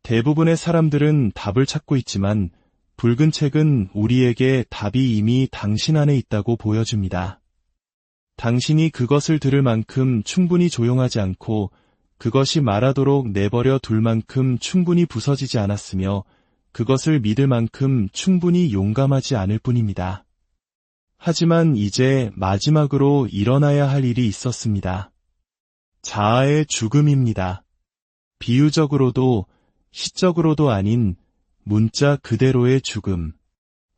대부분의 사람들은 답을 찾고 있지만 붉은 책은 우리에게 답이 이미 당신 안에 있다고 보여줍니다. 당신이 그것을 들을 만큼 충분히 조용하지 않고 그것이 말하도록 내버려 둘 만큼 충분히 부서지지 않았으며 그것을 믿을 만큼 충분히 용감하지 않을 뿐입니다. 하지만 이제 마지막으로 일어나야 할 일이 있었습니다. 자아의 죽음입니다. 비유적으로도 시적으로도 아닌 문자 그대로의 죽음.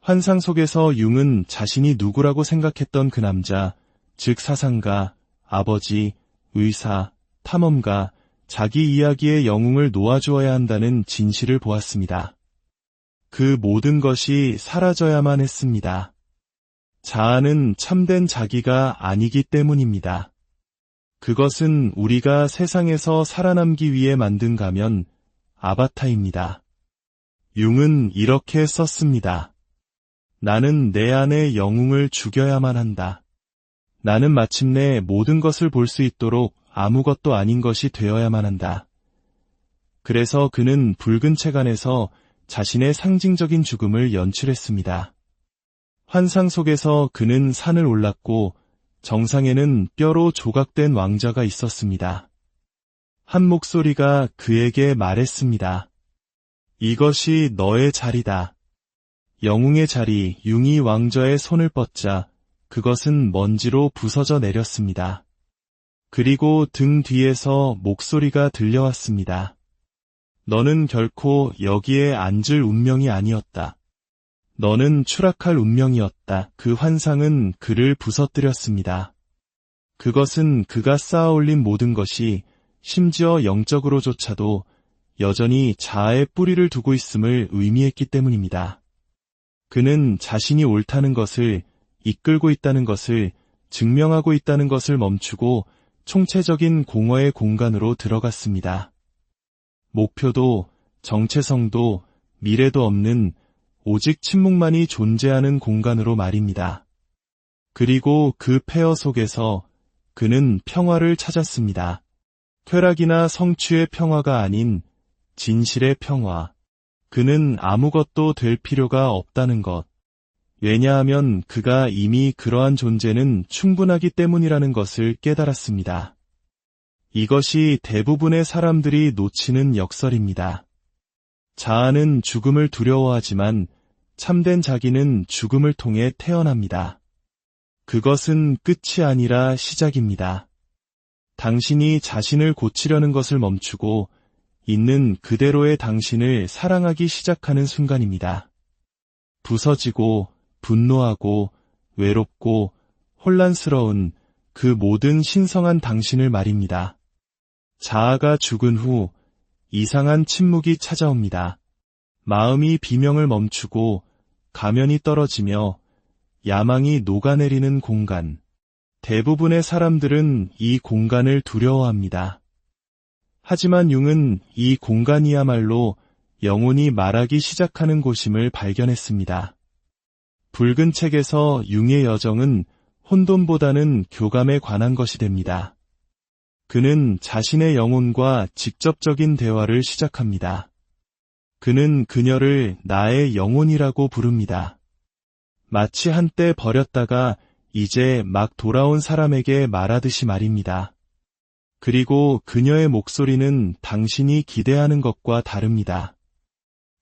환상 속에서 융은 자신이 누구라고 생각했던 그 남자, 즉 사상가, 아버지, 의사, 탐험가, 자기 이야기의 영웅을 놓아주어야 한다는 진실을 보았습니다. 그 모든 것이 사라져야만 했습니다. 자아는 참된 자기가 아니기 때문입니다. 그것은 우리가 세상에서 살아남기 위해 만든 가면, 아바타입니다. 융은 이렇게 썼습니다. 나는 내 안의 영웅을 죽여야만 한다. 나는 마침내 모든 것을 볼 수 있도록 아무것도 아닌 것이 되어야만 한다. 그래서 그는 붉은 책 안에서 자신의 상징적인 죽음을 연출했습니다. 환상 속에서 그는 산을 올랐고 정상에는 뼈로 조각된 왕자가 있었습니다. 한 목소리가 그에게 말했습니다. 이것이 너의 자리다. 영웅의 자리, 융이 왕자의 손을 뻗자 그것은 먼지로 부서져 내렸습니다. 그리고 등 뒤에서 목소리가 들려왔습니다. 너는 결코 여기에 앉을 운명이 아니었다. 너는 추락할 운명이었다. 그 환상은 그를 부서뜨렸습니다. 그것은 그가 쌓아올린 모든 것이 심지어 영적으로조차도 여전히 자아의 뿌리를 두고 있음을 의미했기 때문입니다. 그는 자신이 옳다는 것을, 이끌고 있다는 것을, 증명하고 있다는 것을 멈추고 총체적인 공허의 공간으로 들어갔습니다. 목표도 정체성도 미래도 없는 오직 침묵만이 존재하는 공간으로 말입니다. 그리고 그 폐허 속에서 그는 평화를 찾았습니다. 쾌락이나 성취의 평화가 아닌 진실의 평화. 그는 아무것도 될 필요가 없다는 것. 왜냐하면 그가 이미 그러한 존재는 충분하기 때문이라는 것을 깨달았습니다. 이것이 대부분의 사람들이 놓치는 역설입니다. 자아는 죽음을 두려워하지만 참된 자기는 죽음을 통해 태어납니다. 그것은 끝이 아니라 시작입니다. 당신이 자신을 고치려는 것을 멈추고 있는 그대로의 당신을 사랑하기 시작하는 순간입니다. 부서지고 분노하고 외롭고 혼란스러운 그 모든 신성한 당신을 말입니다. 자아가 죽은 후 이상한 침묵이 찾아옵니다. 마음이 비명을 멈추고 가면이 떨어지며 야망이 녹아내리는 공간. 대부분의 사람들은 이 공간을 두려워합니다. 하지만 융은 이 공간이야말로 영혼이 말하기 시작하는 곳임을 발견했습니다. 붉은 책에서 융의 여정은 혼돈보다는 교감에 관한 것이 됩니다. 그는 자신의 영혼과 직접적인 대화를 시작합니다. 그는 그녀를 나의 영혼이라고 부릅니다. 마치 한때 버렸다가 이제 막 돌아온 사람에게 말하듯이 말입니다. 그리고 그녀의 목소리는 당신이 기대하는 것과 다릅니다.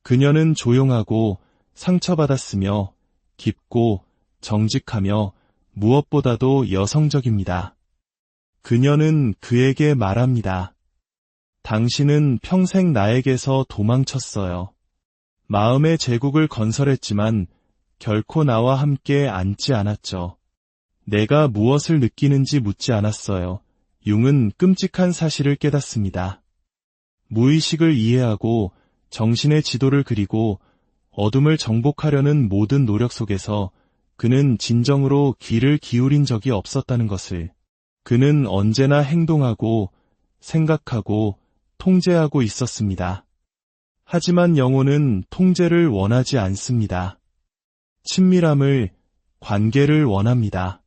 그녀는 조용하고 상처받았으며 깊고 정직하며 무엇보다도 여성적입니다. 그녀는 그에게 말합니다. 당신은 평생 나에게서 도망쳤어요. 마음의 제국을 건설했지만 결코 나와 함께 앉지 않았죠. 내가 무엇을 느끼는지 묻지 않았어요. 융은 끔찍한 사실을 깨닫습니다. 무의식을 이해하고 정신의 지도를 그리고 어둠을 정복하려는 모든 노력 속에서 그는 진정으로 귀를 기울인 적이 없었다는 것을. 그는 언제나 행동하고 생각하고 통제하고 있었습니다. 하지만 영혼은 통제를 원하지 않습니다. 친밀함을, 관계를 원합니다.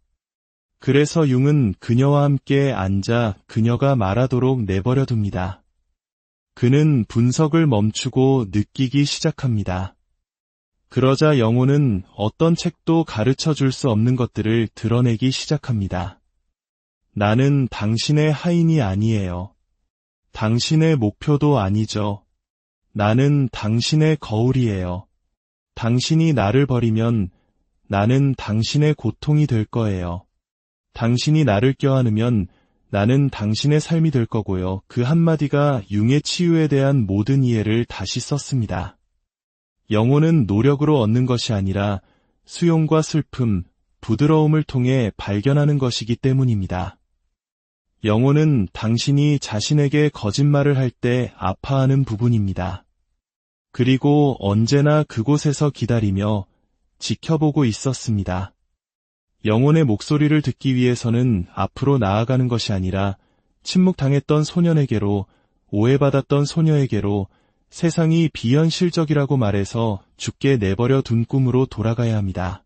그래서 융은 그녀와 함께 앉아 그녀가 말하도록 내버려 둡니다. 그는 분석을 멈추고 느끼기 시작합니다. 그러자 영혼은 어떤 책도 가르쳐 줄 수 없는 것들을 드러내기 시작합니다. 나는 당신의 하인이 아니에요. 당신의 목표도 아니죠. 나는 당신의 거울이에요. 당신이 나를 버리면 나는 당신의 고통이 될 거예요. 당신이 나를 껴안으면 나는 당신의 삶이 될 거고요. 그 한마디가 융의 치유에 대한 모든 이해를 다시 썼습니다. 영혼은 노력으로 얻는 것이 아니라 수용과 슬픔, 부드러움을 통해 발견하는 것이기 때문입니다. 영혼은 당신이 자신에게 거짓말을 할 때 아파하는 부분입니다. 그리고 언제나 그곳에서 기다리며 지켜보고 있었습니다. 영혼의 목소리를 듣기 위해서는 앞으로 나아가는 것이 아니라 침묵당했던 소년에게로, 오해받았던 소녀에게로 세상이 비현실적이라고 말해서 죽게 내버려 둔 꿈으로 돌아가야 합니다.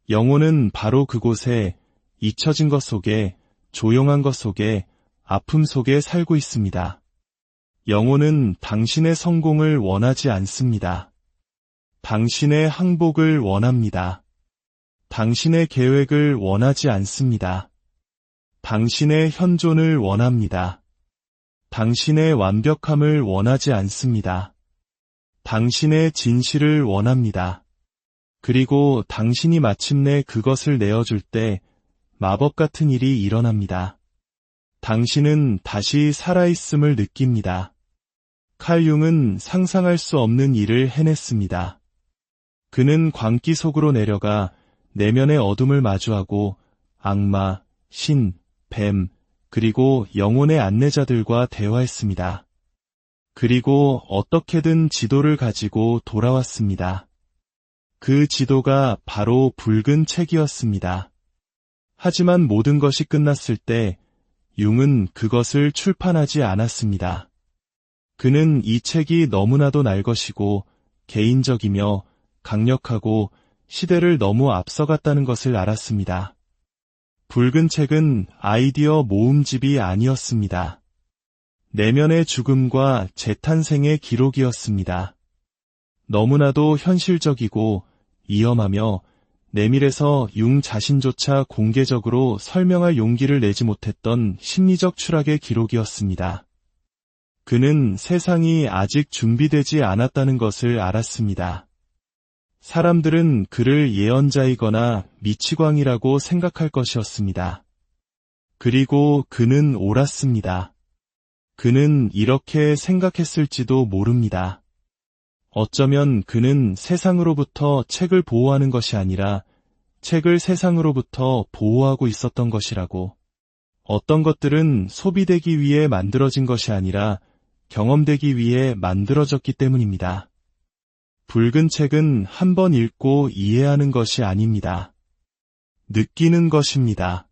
영혼은 바로 그곳에, 잊혀진 것 속에, 조용한 것 속에, 아픔 속에 살고 있습니다. 영혼은 당신의 성공을 원하지 않습니다. 당신의 항복을 원합니다. 당신의 계획을 원하지 않습니다. 당신의 현존을 원합니다. 당신의 완벽함을 원하지 않습니다. 당신의 진실을 원합니다. 그리고 당신이 마침내 그것을 내어줄 때 마법 같은 일이 일어납니다. 당신은 다시 살아있음을 느낍니다. 칼 융은 상상할 수 없는 일을 해냈습니다. 그는 광기 속으로 내려가 내면의 어둠을 마주하고 악마, 신, 뱀, 그리고 영혼의 안내자들과 대화했습니다. 그리고 어떻게든 지도를 가지고 돌아왔습니다. 그 지도가 바로 붉은 책이었습니다. 하지만 모든 것이 끝났을 때 융은 그것을 출판하지 않았습니다. 그는 이 책이 너무나도 날 것이고 개인적이며 강력하고 시대를 너무 앞서갔다는 것을 알았습니다. 붉은 책은 아이디어 모음집이 아니었습니다. 내면의 죽음과 재탄생의 기록이었습니다. 너무나도 현실적이고 위험하며 내밀에서 융 자신조차 공개적으로 설명할 용기를 내지 못했던 심리적 추락의 기록이었습니다. 그는 세상이 아직 준비되지 않았다는 것을 알았습니다. 사람들은 그를 예언자이거나 미치광이라고 생각할 것이었습니다. 그리고 그는 옳았습니다. 그는 이렇게 생각했을지도 모릅니다. 어쩌면 그는 세상으로부터 책을 보호하는 것이 아니라 책을 세상으로부터 보호하고 있었던 것이라고. 어떤 것들은 소비되기 위해 만들어진 것이 아니라 경험되기 위해 만들어졌기 때문입니다. 붉은 책은 한 번 읽고 이해하는 것이 아닙니다. 느끼는 것입니다.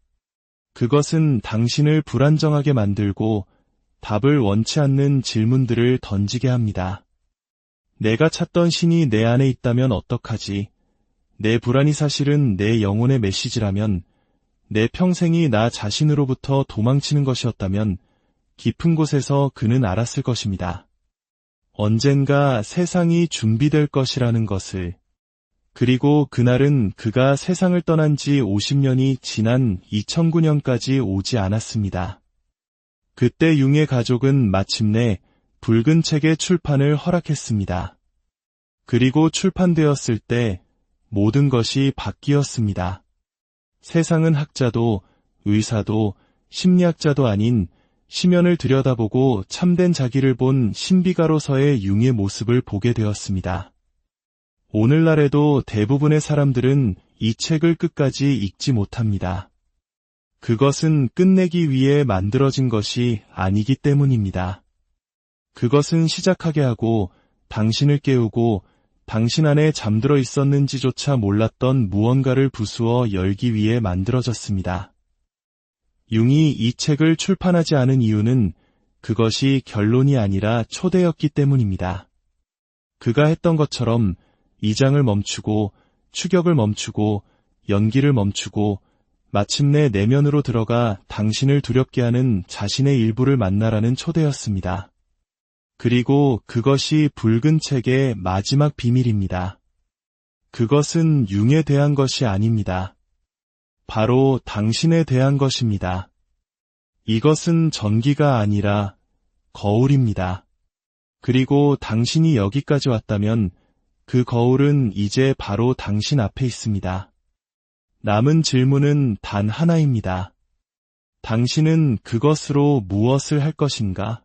그것은 당신을 불안정하게 만들고 답을 원치 않는 질문들을 던지게 합니다. 내가 찾던 신이 내 안에 있다면 어떡하지? 내 불안이 사실은 내 영혼의 메시지라면, 내 평생이 나 자신으로부터 도망치는 것이었다면 깊은 곳에서 그는 알았을 것입니다. 언젠가 세상이 준비될 것이라는 것을. 그리고 그날은 그가 세상을 떠난 지 50년이 지난 2009년까지 오지 않았습니다. 그때 융의 가족은 마침내 붉은 책의 출판을 허락했습니다. 그리고 출판되었을 때 모든 것이 바뀌었습니다. 세상은 학자도 의사도 심리학자도 아닌 심연을 들여다보고 참된 자기를 본 신비가로서의 융의 모습을 보게 되었습니다. 오늘날에도 대부분의 사람들은 이 책을 끝까지 읽지 못합니다. 그것은 끝내기 위해 만들어진 것이 아니기 때문입니다. 그것은 시작하게 하고 당신을 깨우고 당신 안에 잠들어 있었는지조차 몰랐던 무언가를 부수어 열기 위해 만들어졌습니다. 융이 이 책을 출판하지 않은 이유는 그것이 결론이 아니라 초대였기 때문입니다. 그가 했던 것처럼 이장을 멈추고 추격을 멈추고 연기를 멈추고 마침내 내면으로 들어가 당신을 두렵게 하는 자신의 일부를 만나라는 초대였습니다. 그리고 그것이 붉은 책의 마지막 비밀입니다. 그것은 융에 대한 것이 아닙니다. 바로 당신에 대한 것입니다. 이것은 전기가 아니라 거울입니다. 그리고 당신이 여기까지 왔다면 그 거울은 이제 바로 당신 앞에 있습니다. 남은 질문은 단 하나입니다. 당신은 그것으로 무엇을 할 것인가?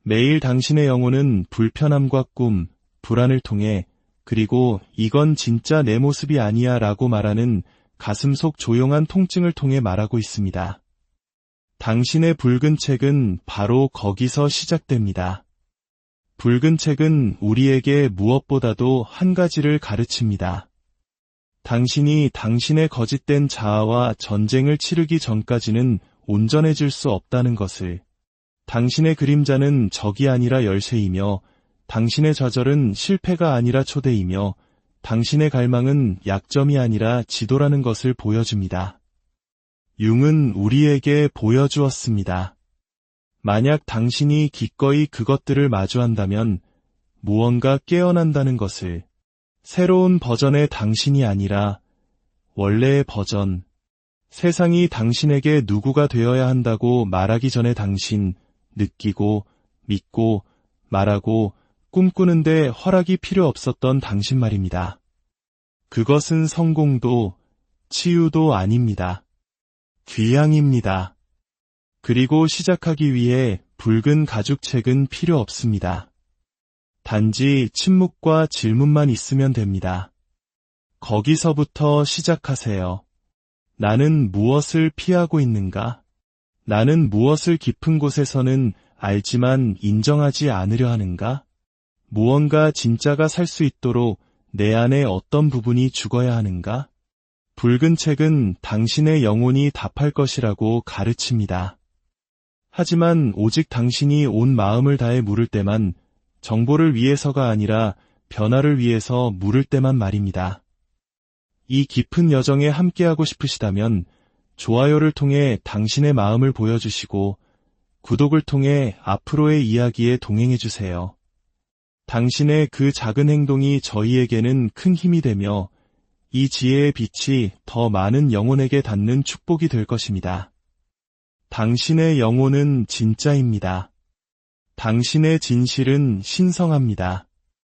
매일 당신의 영혼은 불편함과 꿈, 불안을 통해 그리고 이건 진짜 내 모습이 아니야 라고 말하는 가슴 속 조용한 통증을 통해 말하고 있습니다. 당신의 붉은 책은 바로 거기서 시작됩니다. 붉은 책은 우리에게 무엇보다도 한 가지를 가르칩니다. 당신이 당신의 거짓된 자아와 전쟁을 치르기 전까지는 온전해질 수 없다는 것을. 당신의 그림자는 적이 아니라 열쇠이며 당신의 좌절은 실패가 아니라 초대이며 당신의 갈망은 약점이 아니라 지도라는 것을 보여줍니다. 융은 우리에게 보여주었습니다. 만약 당신이 기꺼이 그것들을 마주한다면 무언가 깨어난다는 것을. 새로운 버전의 당신이 아니라 원래의 버전. 세상이 당신에게 누구가 되어야 한다고 말하기 전에 당신, 느끼고, 믿고, 말하고, 꿈꾸는데 허락이 필요 없었던 당신 말입니다. 그것은 성공도, 치유도 아닙니다. 귀향입니다. 그리고 시작하기 위해 붉은 가죽책은 필요 없습니다. 단지 침묵과 질문만 있으면 됩니다. 거기서부터 시작하세요. 나는 무엇을 피하고 있는가? 나는 무엇을 깊은 곳에서는 알지만 인정하지 않으려 하는가? 무언가 진짜가 살 수 있도록 내 안에 어떤 부분이 죽어야 하는가? 붉은 책은 당신의 영혼이 답할 것이라고 가르칩니다. 하지만 오직 당신이 온 마음을 다해 물을 때만, 정보를 위해서가 아니라 변화를 위해서 물을 때만 말입니다. 이 깊은 여정에 함께하고 싶으시다면 좋아요를 통해 당신의 마음을 보여주시고 구독을 통해 앞으로의 이야기에 동행해주세요. 당신의 그 작은 행동이 저희에게는 큰 힘이 되며 이 지혜의 빛이 더 많은 영혼에게 닿는 축복이 될 것입니다. 당신의 영혼은 진짜입니다. 당신의 진실은 신성합니다.